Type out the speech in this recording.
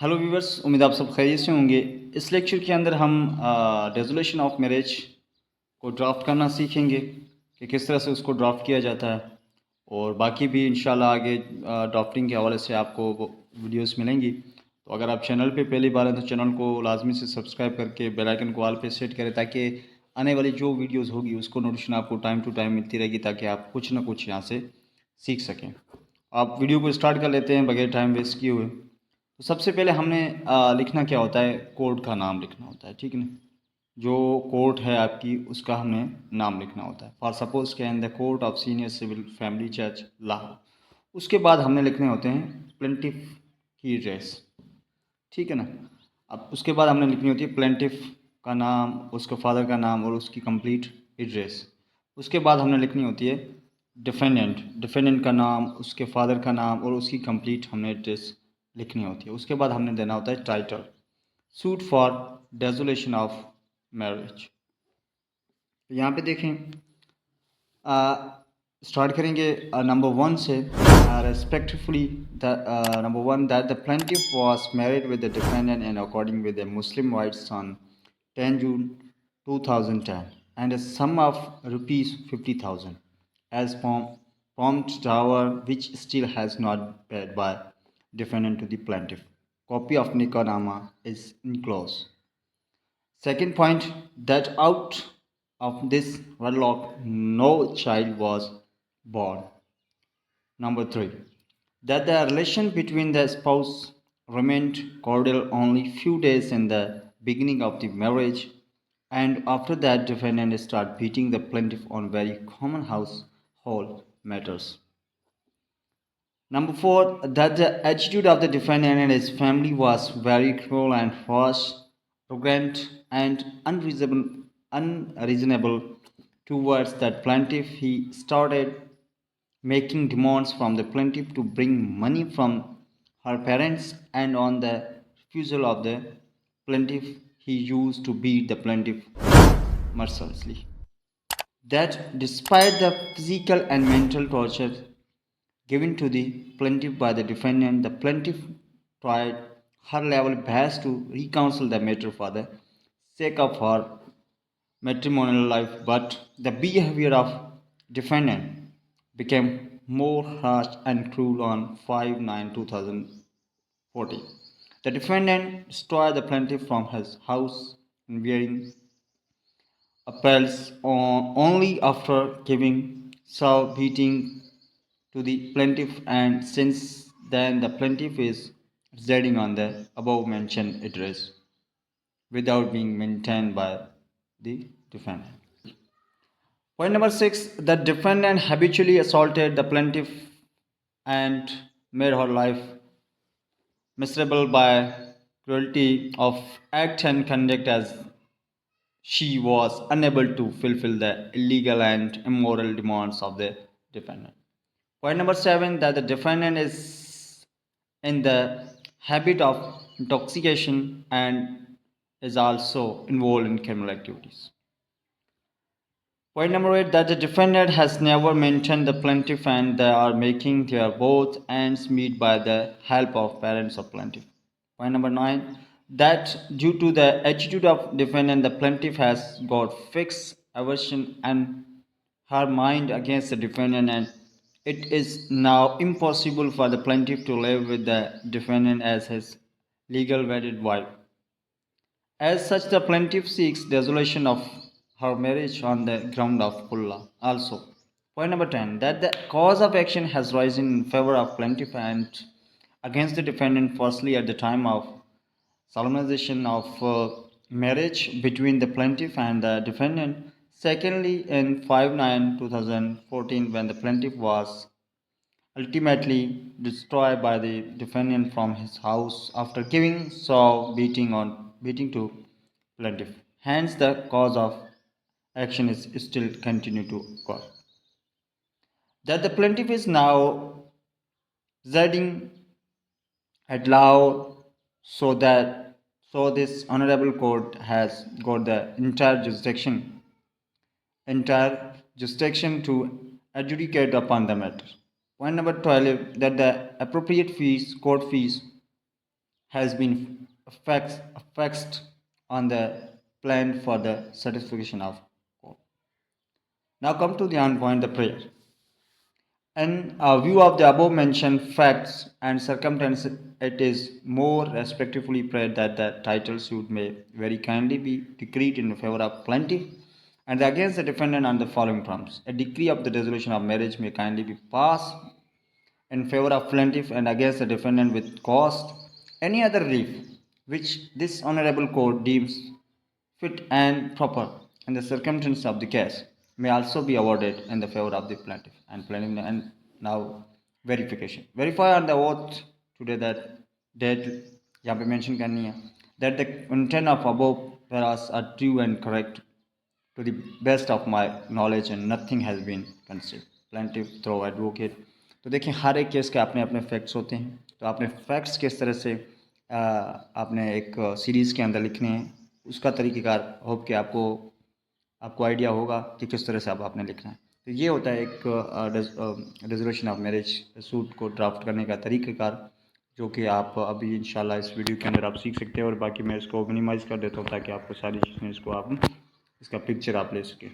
Hello viewers, उम्मीद आप सब खैरियत से होंगे। इस लेक्चर के अंदर हम डेजोलेशन ऑफ मैरिज को ड्राफ्ट करना सीखेंगे कि किस तरह से उसको ड्राफ्ट किया जाता है, और बाकी भी इंशाल्लाह आगे ड्राफ्टिंग के हवाले से आपको वो वीडियोस मिलेंगी। तो अगर आप चैनल पे पहली बार हैं तो चैनल को लाजमी से सब्सक्राइब करके बेल आइकन को ऑल पे सेट करें, ताकि आने वाली जो वीडियोज़ होगी उसको नोटिफिकेशन आपको टाइम टू टाइम मिलती रहेगी, ताकि आप कुछ ना कुछ यहाँ से सीख सकें। आप वीडियो को स्टार्ट कर लेते हैं बगैर टाइम वेस्ट किए हुए। तो सबसे पहले हमने लिखना क्या होता है, कोर्ट का नाम लिखना होता है, ठीक है ना। जो कोर्ट है आपकी उसका हमने नाम लिखना होता है। फॉर सपोज के in the court of senior civil family जज लाहौर। उसके बाद हमने लिखने होते हैं प्लेंटिफ की एड्रेस, ठीक है ना। अब उसके बाद हमने लिखनी होती है प्लेंटिफ का नाम, उसके फादर का नाम और उसकी कंप्लीट एड्रेस। उसके बाद हमने लिखनी होती है डिफेंडेंट का नाम, उसके फादर का नाम और उसकी कंप्लीट हमने एड्रेस लिखनी होती है। उसके बाद हमने देना होता है title, suit for dissolution of marriage. यहाँ पे देखें, स्टार्ट करेंगे नंबर वन से। Respectfully the number one, that the plaintiff was married with the defendant and according with a Muslim white son 10 June 2010 and a sum of rupees 50,000 as prompt dower, which still has not paid by defendant to the plaintiff. Copy of Nikonama is enclosed. Second point, that out of this wedlock no child was born. Number three, that the relation between the spouse remained cordial only few days in the beginning of the marriage, and after that defendant started beating the plaintiff on very common household matters. Number four, that the attitude of the defendant and his family was very cruel and harsh, arrogant, and unreasonable towards that plaintiff. He started making demands from the plaintiff to bring money from her parents, and on the refusal of the plaintiff, he used to beat the plaintiff mercilessly. That despite the physical and mental torture given to the plaintiff by the defendant, the plaintiff tried her level best to reconcile the matter for the sake of her matrimonial life, but the behavior of defendant became more harsh and cruel on 5/9/2014. The defendant destroyed the plaintiff from his house and wearing appels only after giving some beating to the plaintiff, and since then the plaintiff is residing on the above mentioned address without being maintained by the defendant. Point number six, the defendant habitually assaulted the plaintiff and made her life miserable by cruelty of act and conduct, as she was unable to fulfill the illegal and immoral demands of the defendant. Point number seven, that the defendant is in the habit of intoxication and is also involved in criminal activities. Point number eight, that the defendant has never mentioned the plaintiff and they are making their both ends meet by the help of parents of plaintiff. Point number nine, that due to the attitude of defendant, the plaintiff has got fixed aversion and her mind against the defendant, and it is now impossible for the plaintiff to live with the defendant as his legal wedded wife. As such, the plaintiff seeks dissolution of her marriage on the ground of Pulla. Also, point number 10, that the cause of action has risen in favor of plaintiff and against the defendant, firstly at the time of solemnization of marriage between the plaintiff and the defendant, secondly in 5/9/2014 when the plaintiff was ultimately destroyed by the defendant from his house after giving saw beating to plaintiff. Hence, the cause of action is still continue to occur. That the plaintiff is now residing at Lahore, so this honorable court has got the entire jurisdiction to adjudicate upon the matter. Point number 12, that the appropriate fees, court fees has been affixed on the plan for the satisfaction of God. Now come to the end point, the prayer. In view of the above mentioned facts and circumstances, it is more respectfully prayed that the title suit may very kindly be decreed in favor of plaintiff and against the defendant on the following terms. A decree of the dissolution of marriage may kindly be passed in favor of plaintiff and against the defendant with cost any other relief which this honorable court deems fit and proper in the circumstances of the case may also be awarded in the favor of the plaintiff and now verification verify on the oath today that date यहाँ पे mention करनी है that the content of above paras are true and correct to the best of my knowledge and nothing has been concealed plaintiff through advocate. तो देखिए हर एक case के अपने अपने फैक्ट्स होते हैं तो आपने फैक्ट्स किस तरह से आपने एक सीरीज़ के अंदर लिखने हैं उसका तरीक़ेकार होप कि आपको आपको आइडिया होगा कि किस तरह से आपने लिखना है। तो ये होता है एक रेजोल्यूशन ऑफ मैरिज सूट को ड्राफ्ट करने का तरीक़ेकार जो कि आप अभी इंशाल्लाह इस वीडियो के अंदर आप सीख सकते हैं और बाकी मैं इसको मिनिमाइज़ कर देता हूँ ताकि आपको सारी चीज़ें इसको आप इसका पिक्चर आप ले सकें।